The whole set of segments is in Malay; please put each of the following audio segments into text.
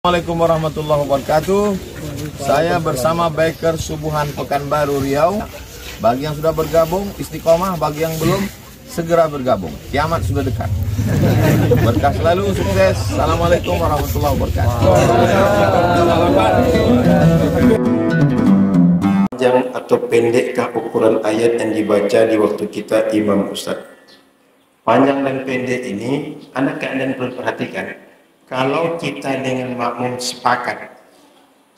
Assalamualaikum warahmatullahi wabarakatuh. Saya bersama Biker Subuhan Pekanbaru Riau. Bagi yang sudah bergabung, istiqomah. Bagi yang belum, segera bergabung. Kiamat sudah dekat. Berkah selalu, sukses. Assalamualaikum warahmatullahi wabarakatuh. Panjang atau pendekkah ukuran ayat yang dibaca di waktu kita imam ustaz? Panjang dan pendek ini, anak kalian perlu perhatikan. Kalau kita dengan makmum sepakat,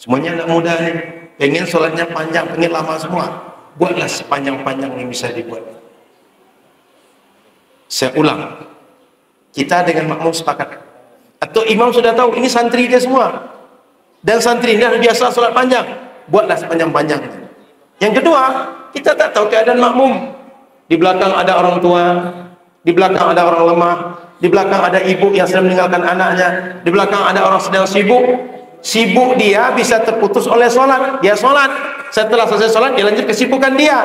semuanya anak muda nih, pengen sholatnya panjang, pengen lama semua, buatlah sepanjang-panjang yang bisa dibuat. Saya ulang, kita dengan makmum sepakat, atau imam sudah tahu ini santri dia semua, dan santri ini biasa sholat panjang, buatlah sepanjang-panjangnya. Yang kedua, kita tak tahu keadaan makmum. Di belakang ada orang tua, di belakang ada orang lemah, di belakang ada ibu yang sedang meninggalkan anaknya, di belakang ada orang sedang sibuk. Sibuk dia bisa terputus oleh sholat. Dia sholat, setelah selesai sholat dia lanjut kesibukan dia.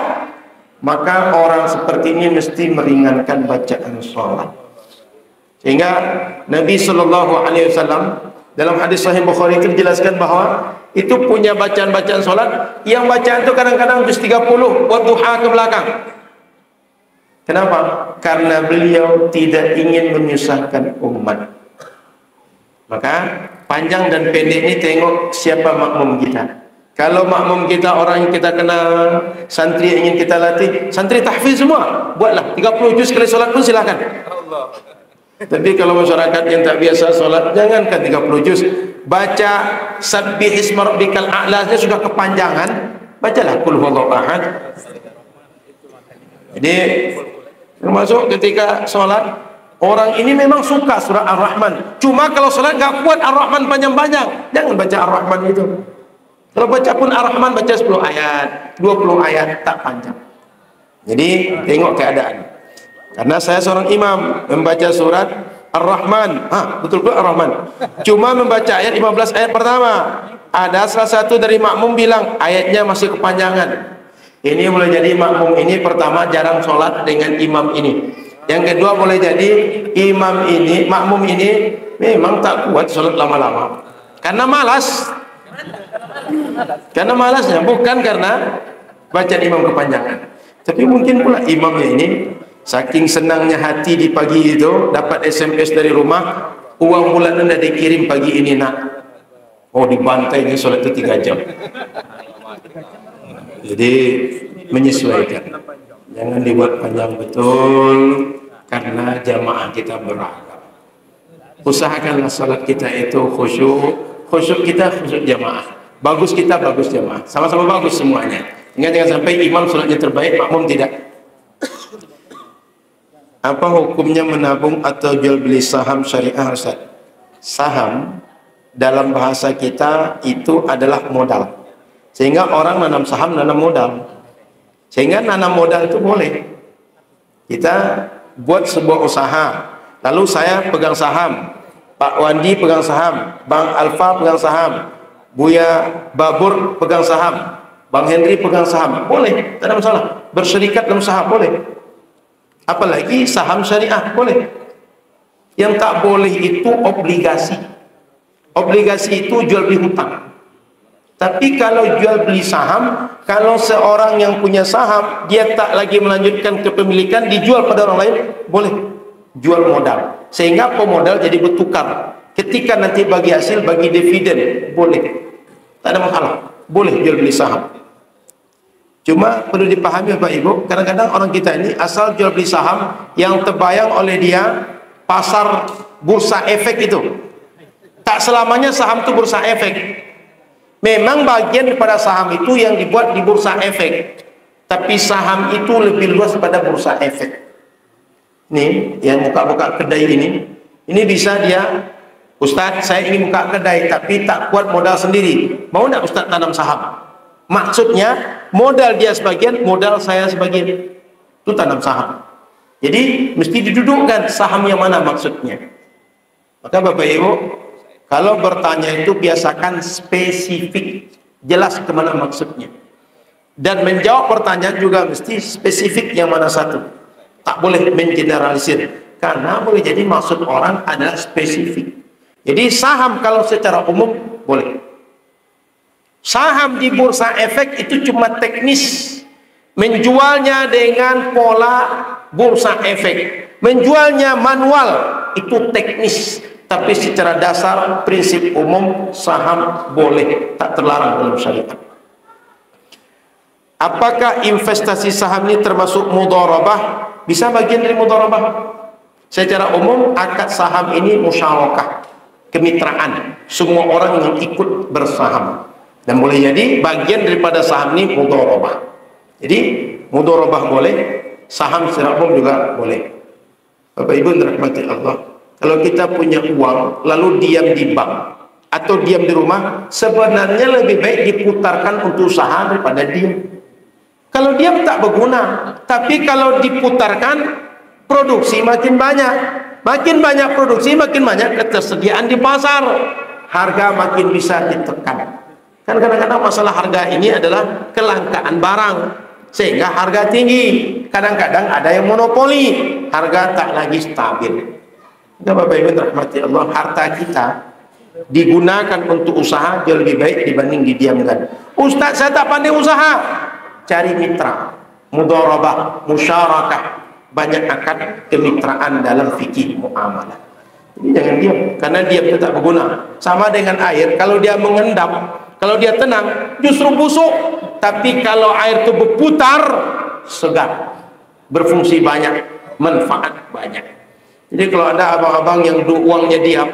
Maka orang seperti ini mesti meringankan bacaan sholat. Sehingga Nabi SAW dalam hadis Sahih Bukhari itu dijelaskan bahwa itu punya bacaan-bacaan sholat, yang bacaan itu kadang-kadang juz 30 buat duha ke belakang. Kenapa? Karena beliau tidak ingin menyusahkan umat. Maka panjang dan pendek ini tengok siapa makmum kita. Kalau makmum kita orang yang kita kenal, santri yang ingin kita latih, santri tahfiz semua, buatlah 30 juz sekali sholat pun silakan. Tapi kalau masyarakat yang tak biasa sholat, jangankan 30 juz, baca sabbih isma rabbikal a'la sudah kepanjangan, bacalah qul huwallahu ahad. Jadi termasuk ketika sholat, orang ini memang suka surah Ar-Rahman, cuma kalau sholat nggak kuat Ar-Rahman panjang-panjang, jangan baca Ar-Rahman itu. Kalau baca pun Ar-Rahman, baca 10 ayat 20 ayat, tak panjang. Jadi tengok keadaan. Karena saya seorang imam membaca surat Ar-Rahman, betul-betul Ar-Rahman, cuma membaca ayat 15 ayat pertama. Ada salah satu dari makmum bilang ayatnya masih kepanjangan. Ini boleh jadi makmum ini pertama jarang sholat dengan imam ini. Yang kedua boleh jadi imam ini, makmum ini memang tak kuat sholat lama-lama. Karena malas. Karena malasnya, bukan karena bacaan imam kepanjangan. Tapi mungkin pula imamnya ini saking senangnya hati di pagi itu dapat SMS dari rumah, uang bulanan dah dikirim pagi ini nak. Oh, dibantai dia sholat itu 3 jam. Jadi menyesuaikan, jangan dibuat panjang betul, karena jamaah kita beragam. Usahakanlah salat kita itu khusyuk, khusyuk kita khusyuk jamaah, bagus kita bagus jamaah, sama-sama bagus semuanya. Ingat, jangan sampai imam salatnya terbaik, makmum tidak. Apa hukumnya menabung atau jual beli saham syariah Ustaz? Saham dalam bahasa kita itu adalah modal. Sehingga orang nanam saham, nanam modal. Sehingga nanam modal itu boleh. Kita buat sebuah usaha, lalu saya pegang saham, Pak Wandi pegang saham, Bang Alfa pegang saham, Buya Babur pegang saham, Bang Henry pegang saham, boleh, tidak ada masalah. Berserikat dalam saham boleh. Apalagi saham syariah boleh. Yang tak boleh itu obligasi. Obligasi itu jual beli hutang. Tapi kalau jual beli saham, kalau seorang yang punya saham, dia tak lagi melanjutkan kepemilikan, dijual pada orang lain, boleh. Jual modal. Sehingga pemodal jadi bertukar. Ketika nanti bagi hasil, bagi dividen, boleh. Tak ada masalah. Boleh jual beli saham. Cuma perlu dipahami Bapak Ibu, kadang-kadang orang kita ini asal jual beli saham yang terbayang oleh dia pasar bursa efek itu. Tak selamanya saham itu bursa efek. Memang bagian daripada saham itu yang dibuat di bursa efek, tapi saham itu lebih luas pada bursa efek. Nih, yang buka-buka kedai ini bisa dia, Ustaz saya ingin buka kedai tapi tak kuat modal sendiri, mau tidak Ustaz tanam saham? Maksudnya modal dia sebagian, modal saya sebagian, itu tanam saham. Jadi mesti didudukkan saham yang mana maksudnya. Maka Bapak Ibu, kalau bertanya itu biasakan spesifik, jelas kemana maksudnya. Dan menjawab pertanyaan juga mesti spesifik yang mana satu. Tak boleh mengeneralisir, karena boleh jadi maksud orang adalah spesifik. Jadi saham kalau secara umum boleh. Saham di bursa efek itu cuma teknis. Menjualnya dengan pola bursa efek. Menjualnya manual itu teknis. Tapi secara dasar prinsip umum saham boleh, tak terlarang dalam syariat. Apakah investasi saham ini termasuk mudharabah? Bisa bagian dari mudharabah. Secara umum akad saham ini musyarakah, kemitraan, semua orang yang ikut bersaham. Dan boleh jadi bagian daripada saham ini mudharabah. Jadi mudharabah boleh, saham secara umum juga boleh. Bapak Ibu dirahmati Allah. Kalau kita punya uang lalu diam di bank atau diam di rumah, sebenarnya lebih baik diputarkan untuk usaha daripada diam. Kalau diam tak berguna, tapi kalau diputarkan produksi makin banyak. Makin banyak produksi, makin banyak ketersediaan di pasar. Harga makin bisa ditekan. Kan kadang-kadang masalah harga ini adalah kelangkaan barang, sehingga harga tinggi. Kadang-kadang ada yang monopoli, harga tak lagi stabil. Nah, Bapak Ibu rahmati Allah, harta kita digunakan untuk usaha jauh lebih baik dibanding didiamkan. Ustaz, saya tak pandai usaha. Cari mitra, mudharabah, musyarakah. Banyak akad kemitraan dalam fikih muamalah. Jadi jangan diam, karena diam itu tak berguna. Sama dengan air, kalau dia mengendap, kalau dia tenang, justru busuk. Tapi kalau air itu berputar, segar, berfungsi banyak, manfaat banyak. Jadi kalau ada abang-abang yang uangnya diam,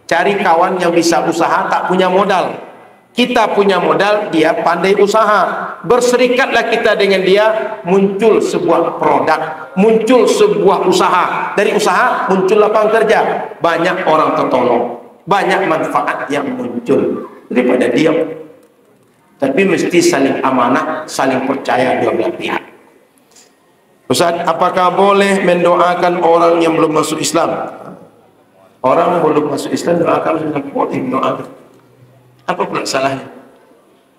cari kawan yang bisa usaha, tak punya modal. Kita punya modal, dia pandai usaha. Berserikatlah kita dengan dia, muncul sebuah produk, muncul sebuah usaha. Dari usaha muncul lapangan kerja, banyak orang tertolong, banyak manfaat yang muncul daripada diam. Tapi mesti saling amanah, saling percaya dua belah pihak. Ustaz, apakah boleh mendoakan orang yang belum masuk Islam? Orang belum masuk Islam doakan, boleh mendoakan. Apa pula salahnya?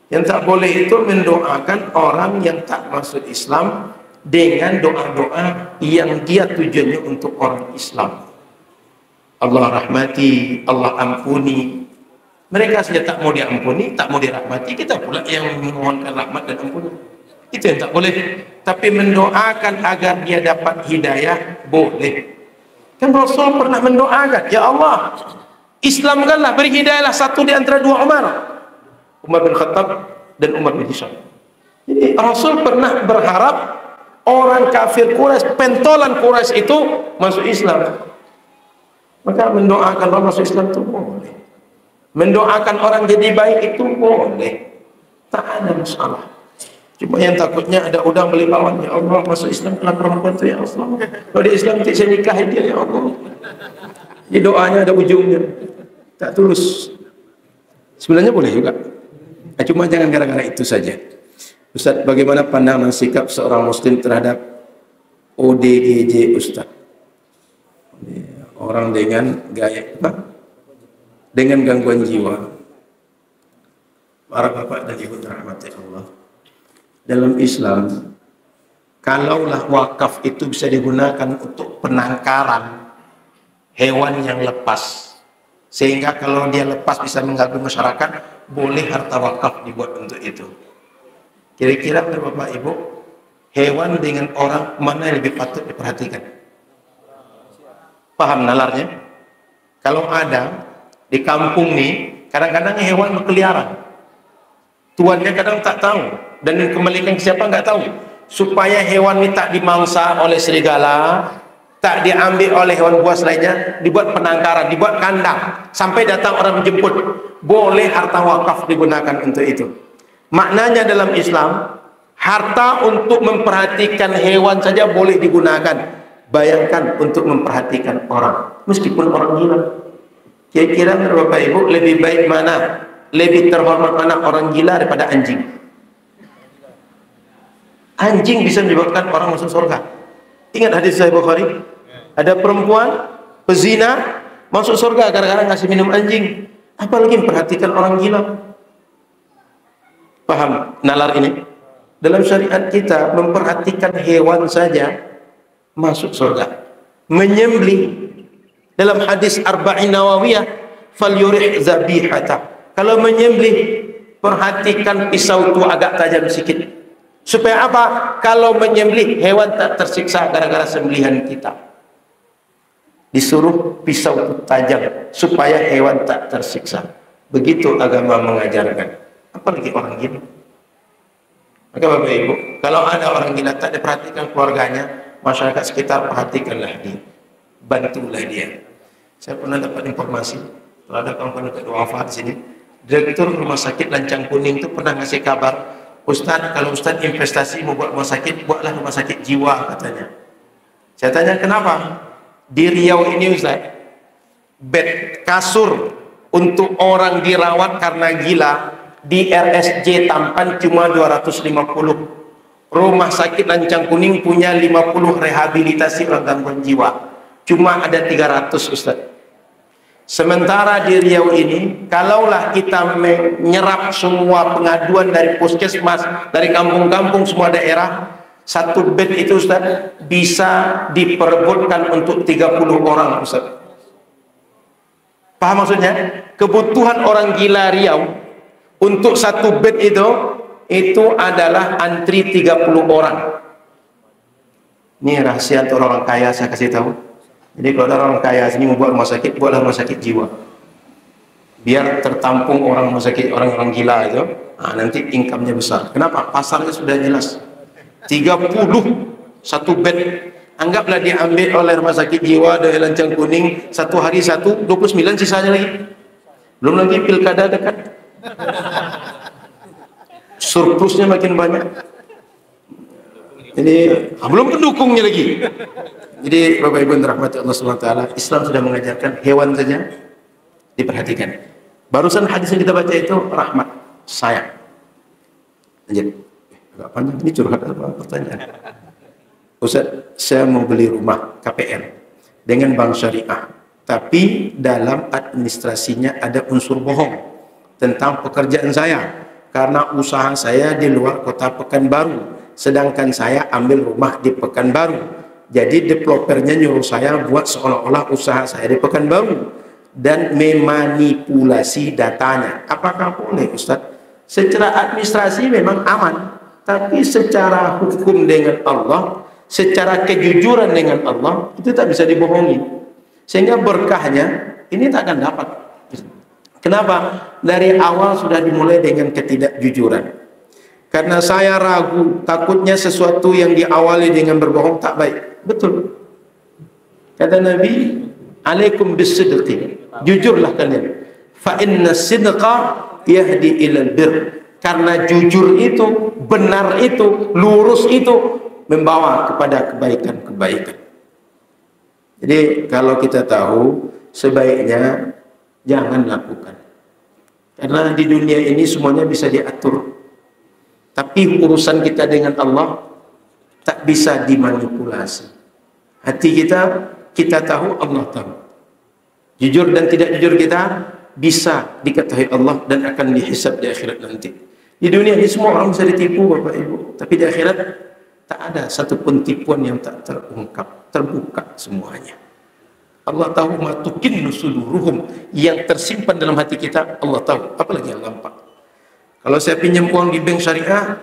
Yang tak boleh itu mendoakan orang yang tak masuk Islam dengan doa-doa yang dia tujuannya untuk orang Islam. Allah rahmati, Allah ampuni. Mereka saja tak mau diampuni, tak mau dirahmati, kita pula yang memohonkan rahmat dan ampuni. Itu yang tak boleh. Tapi mendoakan agar dia dapat hidayah, boleh. Kan Rasul pernah mendoakan, ya Allah, Islamkanlah, beri hidayahlah satu di antara dua Umar bin Khattab dan Umar bin Hisham. Jadi Rasul pernah berharap orang kafir Quraisy, pentolan Quraisy itu masuk Islam. Maka mendoakan orang masuk Islam itu boleh. Mendoakan orang jadi baik itu boleh. Tak ada masalah. Cuma yang takutnya ada udang beli bawang, ya Allah, masuk Islam kena perempuan itu, ya Allah. Kalau dia Islam nanti saya nikahi dia, ya Allah. Jadi doanya ada ujungnya. Tak tulus. Sebenarnya boleh juga. Cuma jangan gara-gara itu saja. Ustaz, bagaimana pandangan sikap seorang muslim terhadap ODGJ Ustaz? Orang dengan gaya apa? Dengan gangguan jiwa. Para bapak dan ibu rahmati Allah. Dalam Islam, kalaulah wakaf itu bisa digunakan untuk penangkaran hewan yang lepas, sehingga kalau dia lepas bisa mengganggu masyarakat, boleh harta wakaf dibuat untuk itu. Kira-kira Bapak Ibu, hewan dengan orang mana yang lebih patut diperhatikan? Paham nalarnya? Kalau ada di kampung nih, kadang-kadang hewan berkeliaran, tuannya kadang tak tahu, dan dikembalikan ke siapa nggak tahu. Supaya hewan ini tak dimangsa oleh serigala, tak diambil oleh hewan buas lainnya, dibuat penangkaran, dibuat kandang, sampai datang orang menjemput. Boleh harta wakaf digunakan untuk itu. Maknanya dalam Islam, harta untuk memperhatikan hewan saja boleh digunakan. Bayangkan untuk memperhatikan orang, meskipun orang gila. Kira-kira Bapak Ibu, lebih baik mana, lebih terhormat mana orang gila daripada anjing? Anjing bisa menyebabkan orang masuk surga. Ingat hadis Sahih Bukhari? Ada perempuan pezina masuk surga gara-gara ngasih minum anjing. Apalagi memperhatikan orang gila. Paham nalar ini? Dalam syariat kita memperhatikan hewan saja masuk surga. Menyembelih, dalam hadis Arba'in Nawawiyah, falyurih zabihata. Kalau menyembelih, perhatikan pisau itu agak tajam sedikit. Supaya apa? Kalau menyembelih, hewan tak tersiksa gara-gara sembelihan kita. Disuruh pisau itu tajam supaya hewan tak tersiksa. Begitu agama mengajarkan. Apalagi orang gila. Maka Bapak Ibu, kalau ada orang gila tak diperhatikan keluarganya, masyarakat sekitar perhatikanlah dia, bantulah dia. Saya pernah dapat informasi, kalau ada kawan-kawan dekat wafat di sini, Direktur Rumah Sakit Lancang Kuning itu pernah ngasih kabar, Ustaz, kalau Ustaz investasi mau buat rumah sakit, buatlah rumah sakit jiwa katanya. Saya tanya kenapa? Di Riau ini Ustaz, bed kasur untuk orang dirawat karena gila di RSJ Tampan cuma 250. Rumah sakit Lancang Kuning punya 50 rehabilitasi orang gangguan jiwa. Cuma ada 300 Ustaz. Sementara di Riau ini, kalaulah kita menyerap semua pengaduan dari puskesmas, dari kampung-kampung semua daerah, satu bed itu Ustaz bisa diperebutkan untuk 30 orang Ustaz. Paham maksudnya? Kebutuhan orang gila Riau untuk satu bed itu adalah antri 30 orang. Ini rahasia untuk orang kaya, saya kasih tahu. Jadi kalau ada orang kaya sini membuat rumah sakit, buatlah rumah sakit jiwa. Biar tertampung orang rumah sakit, orang-orang gila itu, nanti income-nya besar. Kenapa? Pasarnya sudah jelas. 30 satu bed. Anggaplah diambil oleh rumah sakit jiwa dari Lancang Kuning, satu hari 29 sisanya lagi. Belum lagi pilkada dekat. Surplusnya makin banyak. Jadi belum pendukungnya lagi. Jadi Bapak Ibu yang dirahmati Allah SWT, Islam sudah mengajarkan hewan saja diperhatikan. Barusan hadis yang kita baca itu rahmat, sayang. Lanjut. Agak panjang ini, curhat apa pertanyaan? Ustaz, saya mau beli rumah KPR dengan bank syariah, tapi dalam administrasinya ada unsur bohong tentang pekerjaan saya karena usaha saya di luar kota Pekanbaru, sedangkan saya ambil rumah di Pekanbaru. Jadi developernya nyuruh saya buat seolah-olah usaha saya di Pekanbaru dan memanipulasi datanya. Apakah boleh Ustaz? Secara administrasi memang aman, tapi secara hukum dengan Allah, secara kejujuran dengan Allah, itu tak bisa dibohongi. Sehingga berkahnya ini tak akan dapat. Kenapa? Dari awal sudah dimulai dengan ketidakjujuran. Karena saya ragu, takutnya sesuatu yang diawali dengan berbohong tak baik. Betul. Kata Nabi, alaikum bisidqi, jujurlah kalian. Fa inna sidqa yahdi ilal bir. Karena jujur itu, benar itu, lurus itu membawa kepada kebaikan-kebaikan. Jadi kalau kita tahu, sebaiknya jangan lakukan. Karena di dunia ini semuanya bisa diatur. Tapi urusan kita dengan Allah tak bisa dimanipulasi. Hati kita tahu, Allah tahu. Jujur dan tidak jujur kita bisa diketahui Allah dan akan dihisab di akhirat nanti. Di dunia ini semua orang bisa ditipu Bapak Ibu, tapi di akhirat tak ada satupun tipuan yang tak terungkap, terbuka semuanya. Allah tahu ma tukinnu suduruhum, yang tersimpan dalam hati kita Allah tahu, apalagi yang nampak. Kalau saya pinjam uang di bank syariah,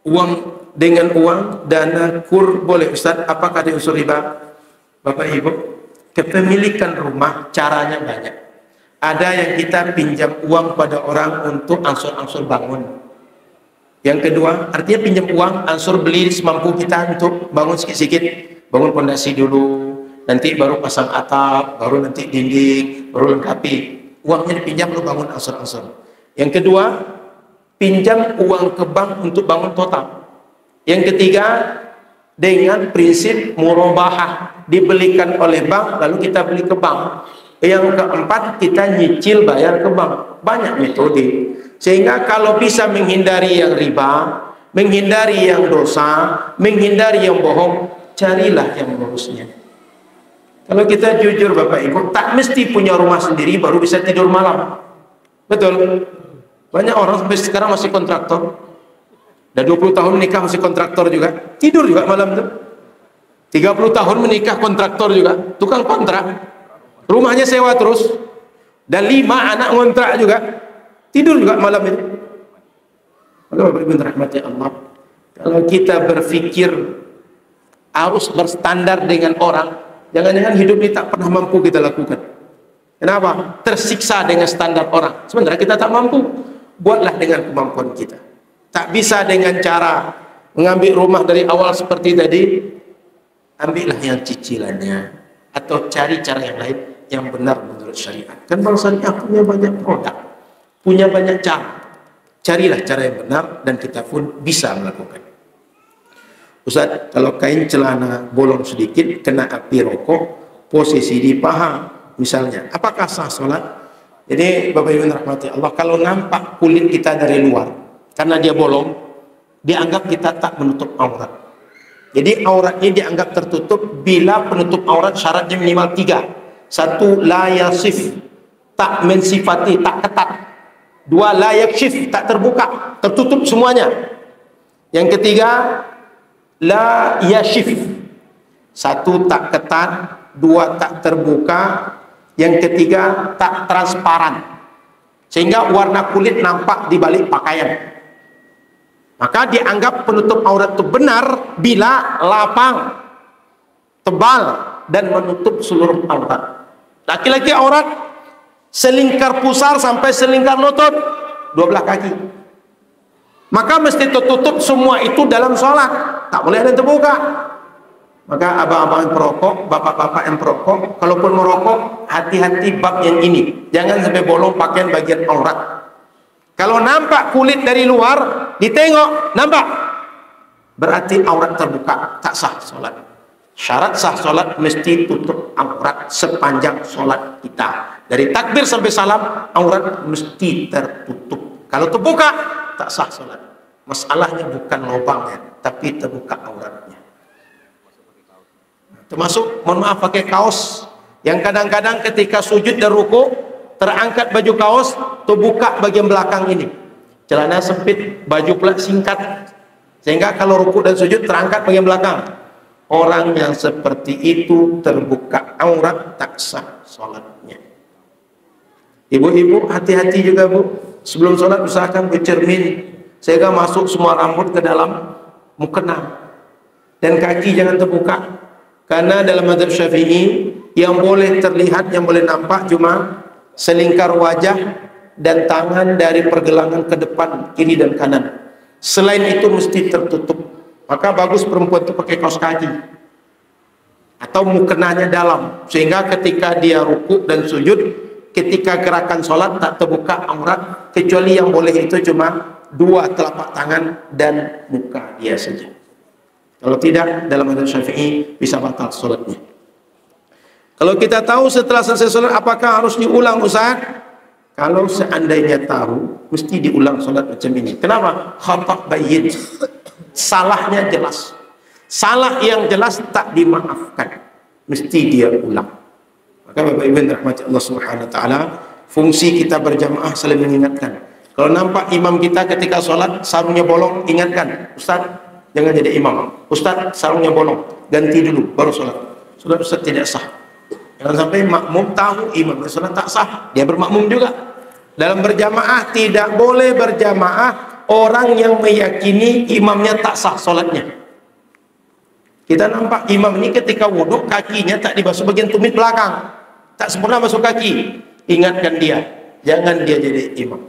uang dengan uang, dana, kur, boleh Ustaz, apakah ada unsur riba? Bapak Ibu, kepemilikan rumah caranya banyak. Ada yang kita pinjam uang pada orang untuk ansur-ansur bangun. Yang kedua, artinya pinjam uang, ansur beli semampu kita untuk bangun sikit-sikit. Bangun pondasi dulu, nanti baru pasang atap, baru nanti dinding, baru lengkapi. Uangnya dipinjam lalu bangun ansur-ansur. Yang kedua, pinjam uang ke bank untuk bangun total. Yang ketiga, dengan prinsip murabahah, dibelikan oleh bank lalu kita beli ke bank. Yang keempat, kita nyicil bayar ke bank. Banyak metode. Sehingga kalau bisa menghindari yang riba, menghindari yang dosa, menghindari yang bohong, carilah yang lurusnya. Kalau kita jujur Bapak Ibu, tak mesti punya rumah sendiri baru bisa tidur malam. Betul? Banyak orang sampai sekarang masih kontraktor. Dah 20 tahun menikah masih kontraktor juga. Tidur juga malam itu. 30 tahun menikah kontraktor juga. Tukang kontrak. Rumahnya sewa terus. Dan 5 anak ngontrak juga, tidur juga malam itu. Maka Bapak Ibu rahmati Allah, kalau kita berpikir harus berstandar dengan orang, jangan-jangan hidup ini tak pernah mampu kita lakukan. Kenapa? Tersiksa dengan standar orang. Sementara kita tak mampu. Buatlah dengan kemampuan kita. Tak bisa dengan cara mengambil rumah dari awal seperti tadi, ambillah yang cicilannya, atau cari cara yang lain yang benar menurut syariat. Kan bangsa syariah punya banyak produk, punya banyak cara. Carilah cara yang benar dan kita pun bisa melakukan. Ustaz, kalau kain celana bolong sedikit kena api rokok, posisi di paha misalnya, apakah sah solat? Jadi Bapak Ibu rahmati Allah, kalau nampak kulit kita dari luar karena dia bolong, dianggap kita tak menutup aurat. Jadi auratnya dianggap tertutup bila penutup aurat syaratnya minimal 3. 1, la yasif, tak mensifati, tak ketat. 2, la yakshif, tak terbuka, tertutup semuanya. Yang ketiga, la yashif, 1 tak ketat, 2 tak terbuka, yang ketiga tak transparan, sehingga warna kulit nampak di balik pakaian. Maka dianggap penutup aurat itu benar bila lapang, tebal, dan menutup seluruh aurat. Laki-laki aurat selingkar pusar sampai selingkar lutut, 12 kaki. Maka mesti tertutup semua itu dalam sholat, tak boleh ada yang terbuka. Maka abang-abang yang perokok, bapak-bapak yang perokok, kalaupun merokok, hati-hati bab yang ini. Jangan sampai bolong pakaian bagian aurat. Kalau nampak kulit dari luar, ditengok, nampak, berarti aurat terbuka, tak sah sholat. Syarat sah sholat mesti tutup aurat sepanjang sholat kita. Dari takbir sampai salam, aurat mesti tertutup. Kalau terbuka, tak sah sholat. Masalahnya bukan lubangnya, tapi terbuka auratnya. Termasuk, mohon maaf, pakai kaos yang kadang-kadang ketika sujud dan ruku terangkat baju kaos, terbuka bagian belakang ini. Celana sempit, baju pula singkat, sehingga kalau ruku dan sujud terangkat bagian belakang. Orang yang seperti itu terbuka aurat, tak sah sholatnya. Ibu-ibu hati-hati juga Bu, sebelum sholat usahakan bercermin sehingga masuk semua rambut ke dalam mukena, dan kaki jangan terbuka. Karena dalam mazhab Syafi'i yang boleh terlihat, yang boleh nampak cuma selingkar wajah dan tangan dari pergelangan ke depan, kiri dan kanan. Selain itu mesti tertutup. Maka bagus perempuan itu pakai kaos kaki atau mukenanya dalam, sehingga ketika dia rukuk dan sujud, ketika gerakan sholat tak terbuka aurat, kecuali yang boleh itu cuma 2 telapak tangan dan muka dia saja. Kalau tidak, dalam mazhab Syafi'i bisa batal sholatnya. Kalau kita tahu setelah selesai sholat apakah harus diulang Ustaz? Kalau seandainya tahu, mesti diulang sholat macam ini. Kenapa? Khata' bayyin, salahnya jelas. Salah yang jelas tak dimaafkan, mesti dia ulang. Maka Bapak Ibu rahmati Allah Subhanahu wa taala, fungsi kita berjamaah saling mengingatkan. Kalau nampak imam kita ketika sholat sarungnya bolong, ingatkan, Ustaz jangan jadi imam. Ustaz sarungnya bolong, ganti dulu baru sholat. Sholat Ustaz tidak sah. Jangan sampai makmum tahu imam bersolat tak sah, dia bermakmum juga. Dalam berjamaah tidak boleh berjamaah orang yang meyakini imamnya tak sah solatnya. Kita nampak imam ini ketika wudhu kakinya tak dibasuh bagian tumit belakang, tak sempurna basuh kaki. Ingatkan dia, jangan dia jadi imam.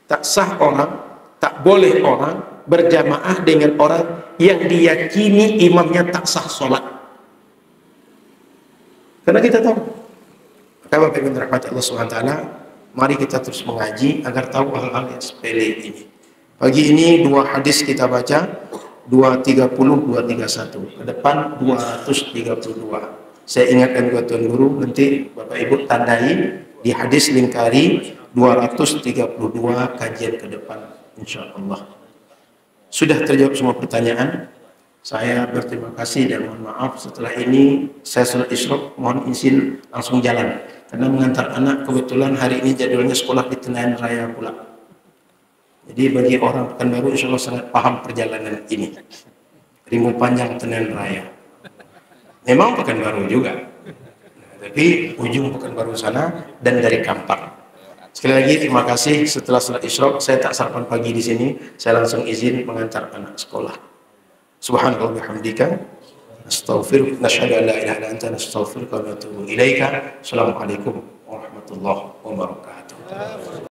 Tak sah orang, tak boleh orang berjamaah dengan orang yang diyakini imamnya tak sah solat. Karena kita tahu. Maka Bapak Ibu rahmati Allah Subhanahu wa taala, mari kita terus mengaji agar tahu hal-hal yang sepele ini. Pagi ini 2 hadis kita baca, 230, 231. Ke depan 232. Saya ingatkan kepada Tuan Guru, nanti Bapak Ibu tandai di hadis lingkari 232 kajian ke depan insyaallah. Sudah terjawab semua pertanyaan. Saya berterima kasih dan mohon maaf setelah ini saya sholat isyraq, mohon izin langsung jalan karena mengantar anak, kebetulan hari ini jadwalnya sekolah di Tenayan Raya pula. Jadi bagi orang Pekanbaru insya Allah sangat paham perjalanan ini. Rimbu Panjang Tenayan Raya. Memang Pekanbaru juga. tapi ujung Pekanbaru sana dan dari Kampar. Sekali lagi terima kasih. Setelah salat Isyraq saya tak sarapan pagi di sini, saya langsung izin mengantar anak sekolah. Subhanallah bihamdika astaghfiruka nashhadu an la ilaha illa anta nastaghfiruka wa natubu ilaika. Assalamualaikum warahmatullahi wabarakatuh.